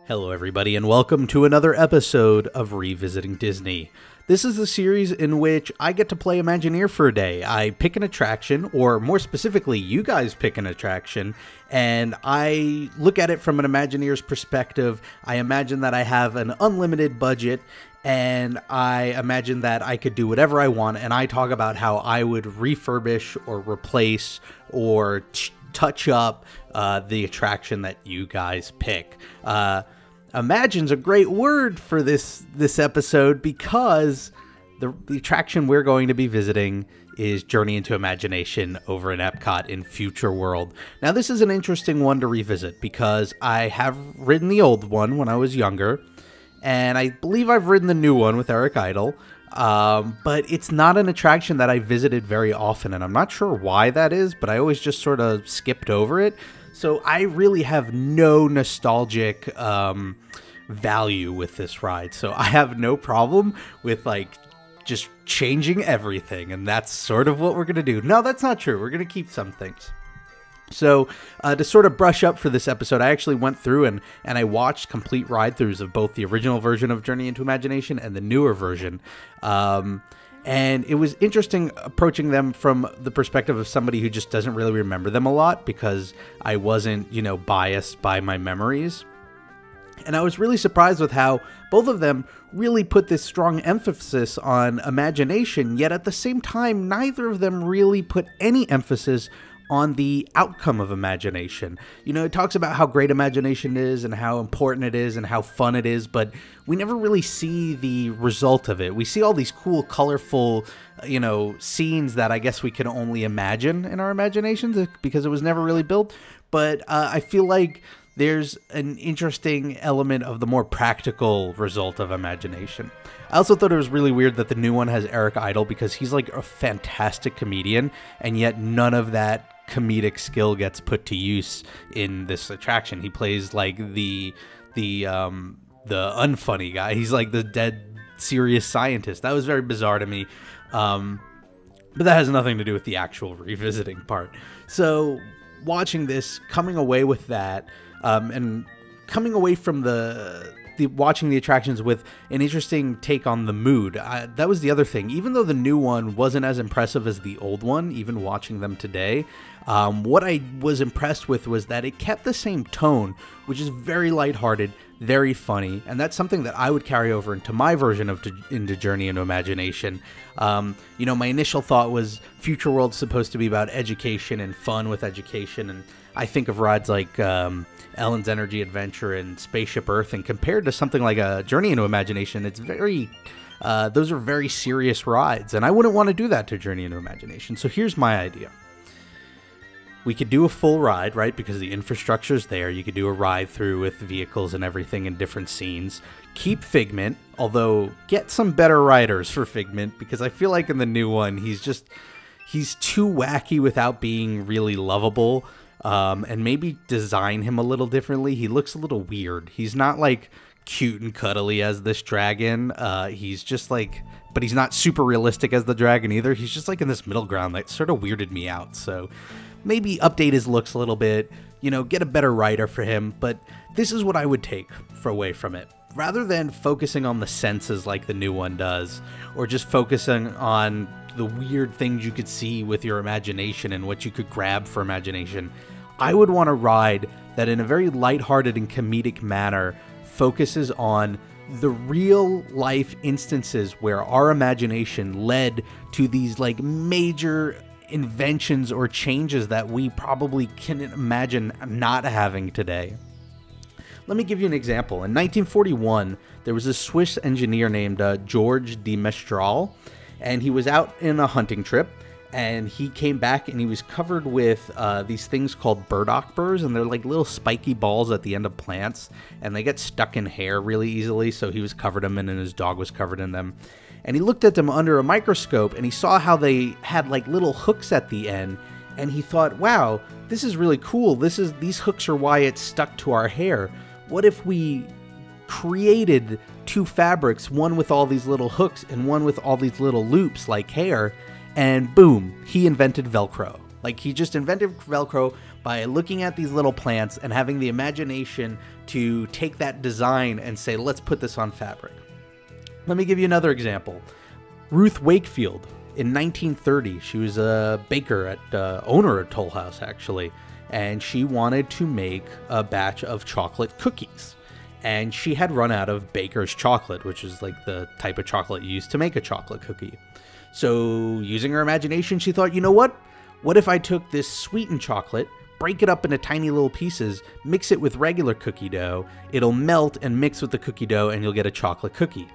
Hello everybody and welcome to another episode of Revisiting Disney. This is the series in which I get to play Imagineer for a day. I pick an attraction, or more specifically, you guys pick an attraction, and I look at it from an Imagineer's perspective. I imagine that I have an unlimited budget, and I imagine that I could do whatever I want, and I talk about how I would refurbish or replace or touch up the attraction that you guys pick. Imagine's a great word for this episode because the attraction we're going to be visiting is Journey into Imagination over in Epcot in Future World. Now, this is an interesting one to revisit because I have ridden the old one when I was younger, and I believe I've ridden the new one with Eric Idle, but it's not an attraction that I visited very often, and I'm not sure why that is, but I always just sort of skipped over it. So I really have no nostalgic value with this ride. So I have no problem with just changing everything. And that's sort of what we're going to do. No, that's not true. We're going to keep some things. So to sort of brush up for this episode, I actually went through and I watched complete ride-throughs of both the original version of Journey into Imagination and the newer version. And it was interesting approaching them from the perspective of somebody who just doesn't really remember them a lot because I wasn't, biased by my memories. And I was really surprised with how both of them really put this strong emphasis on imagination, yet at the same time, neither of them really put any emphasis on the outcome of imagination. It talks about how great imagination is and how important it is and how fun it is, but we never really see the result of it. We see all these cool, colorful, scenes that I guess we can only imagine in our imaginations because it was never really built. But I feel like there's an interesting element of the more practical result of imagination. I also thought it was really weird that the new one has Eric Idle because he's like a fantastic comedian, and yet none of that comedic skill gets put to use in this attraction. He plays like the unfunny guy. He's like the dead serious scientist. That was very bizarre to me. But that has nothing to do with the actual revisiting part. So watching this, coming away with that, and coming away from watching the attractions with an interesting take on the mood. That was the other thing. Even though the new one wasn't as impressive as the old one, even watching them today, what I was impressed with was that it kept the same tone, which is very lighthearted, very funny, and that's something that I would carry over into my version of into Journey into Imagination. My initial thought was Future World's supposed to be about education and fun with education, and I think of rides like Ellen's Energy Adventure and Spaceship Earth, and compared to something like a Journey into Imagination, it's those are very serious rides, and I wouldn't want to do that to Journey into Imagination. So here's my idea. We could do a full ride, right, because the infrastructure's there. You could do a ride through with vehicles and everything in different scenes. Keep Figment, although get some better riders for Figment, because I feel like in the new one, he's too wacky without being really lovable. And maybe design him a little differently. He looks a little weird. He's not like cute and cuddly as this dragon. He's just like, but he's not super realistic as the dragon either. He's just like in this middle ground that sort of weirded me out. So maybe update his looks a little bit, get a better rider for him. But this is what I would take away from it. Rather than focusing on the senses like the new one does, or just focusing on the weird things you could see with your imagination and what you could grab for imagination, I would want a ride that in a very lighthearted and comedic manner focuses on the real life instances where our imagination led to these like major inventions or changes that we probably can imagine not having today. Let me give you an example. In 1941, there was a Swiss engineer named George de Mestral, and he was out in a hunting trip, and he came back and he was covered with these things called burdock burrs, and they're like little spiky balls at the end of plants, and they get stuck in hair really easily, so he was covered in them and his dog was covered in them. And he looked at them under a microscope, and he saw how they had like little hooks at the end, and he thought, wow, this is really cool. These hooks are why it's stuck to our hair. What if we created two fabrics, one with all these little hooks and one with all these little loops like hair, and boom, he invented Velcro. Like, he just invented Velcro by looking at these little plants and having the imagination to take that design and say, let's put this on fabric. Let me give you another example. Ruth Wakefield, in 1930, she was a baker owner at Toll House, actually, and she wanted to make a batch of chocolate cookies. And she had run out of baker's chocolate, which is like the type of chocolate used to make a chocolate cookie. So using her imagination, she thought, you know what? What if I took this sweetened chocolate, break it up into tiny little pieces, mix it with regular cookie dough, it'll melt and mix with the cookie dough, and you'll get a chocolate cookie.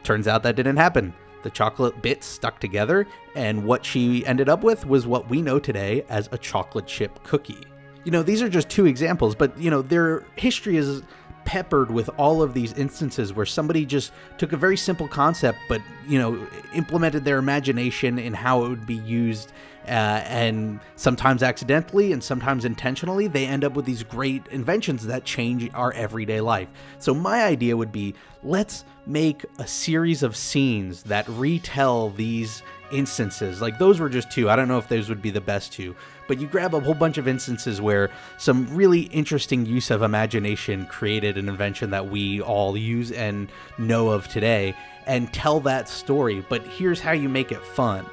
Turns out that didn't happen. The chocolate bits stuck together, and what she ended up with was what we know today as a chocolate chip cookie. You know, these are just two examples, but, you know, their history is peppered with all of these instances where somebody just took a very simple concept, but, you know, implemented their imagination in how it would be used, and sometimes accidentally and sometimes intentionally, they end up with these great inventions that change our everyday life. So my idea would be, let's make a series of scenes that retell these instances. Like, those were just two. I don't know if those would be the best two, but you grab a whole bunch of instances where some really interesting use of imagination created an invention that we all use and know of today, and tell that story. But here's how you make it fun.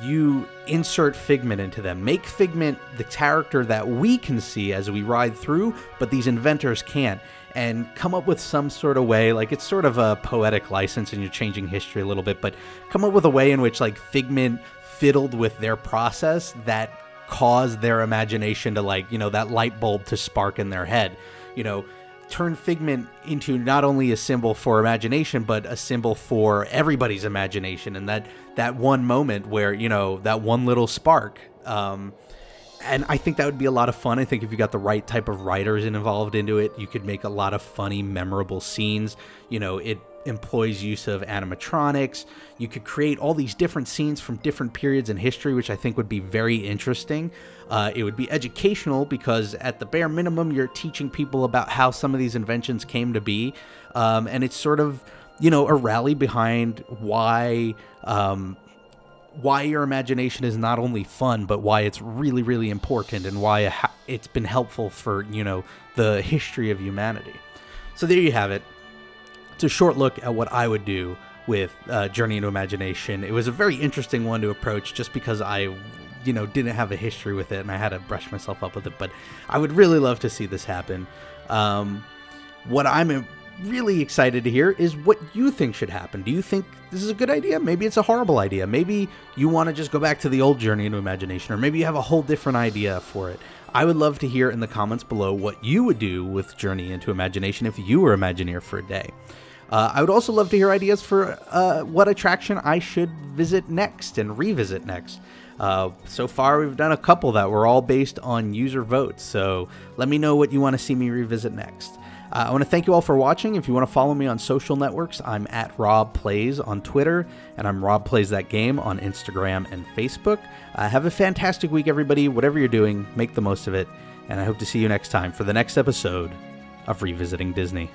You insert Figment into them. Make Figment the character that we can see as we ride through, but these inventors can't. And come up with some sort of way, like, it's sort of a poetic license and you're changing history a little bit, but come up with a way in which, like, Figment fiddled with their process that caused their imagination to, like, you know, that light bulb to spark in their head. You know, turn Figment into not only a symbol for imagination, but a symbol for everybody's imagination, and that one moment where, you know, that one little spark. And I think that would be a lot of fun. I think if you got the right type of writers involved into it, you could make a lot of funny, memorable scenes. You know, it employs use of animatronics. You could create all these different scenes from different periods in history, which I think would be very interesting. It would be educational because at the bare minimum, you're teaching people about how some of these inventions came to be. And it's sort of, you know, a rally behind why your imagination is not only fun, but why it's really, really important, and why it's been helpful for, you know, the history of humanity. So there you have it. It's a short look at what I would do with Journey into Imagination. It was a very interesting one to approach just because I, you know, didn't have a history with it and I had to brush myself up with it, but I would really love to see this happen. What I'm really excited to hear is what you think should happen. Do you think this is a good idea? Maybe it's a horrible idea. Maybe you want to just go back to the old Journey into Imagination, or maybe you have a whole different idea for it. I would love to hear in the comments below what you would do with Journey into Imagination if you were Imagineer for a day. I would also love to hear ideas for what attraction I should visit next and revisit next. So far, we've done a couple that were all based on user votes, so let me know what you want to see me revisit next. I want to thank you all for watching. If you want to follow me on social networks, I'm at RobPlays on Twitter, and I'm RobPlaysThatGame on Instagram and Facebook. Have a fantastic week, everybody. Whatever you're doing, make the most of it, and I hope to see you next time for the next episode of Revisiting Disney.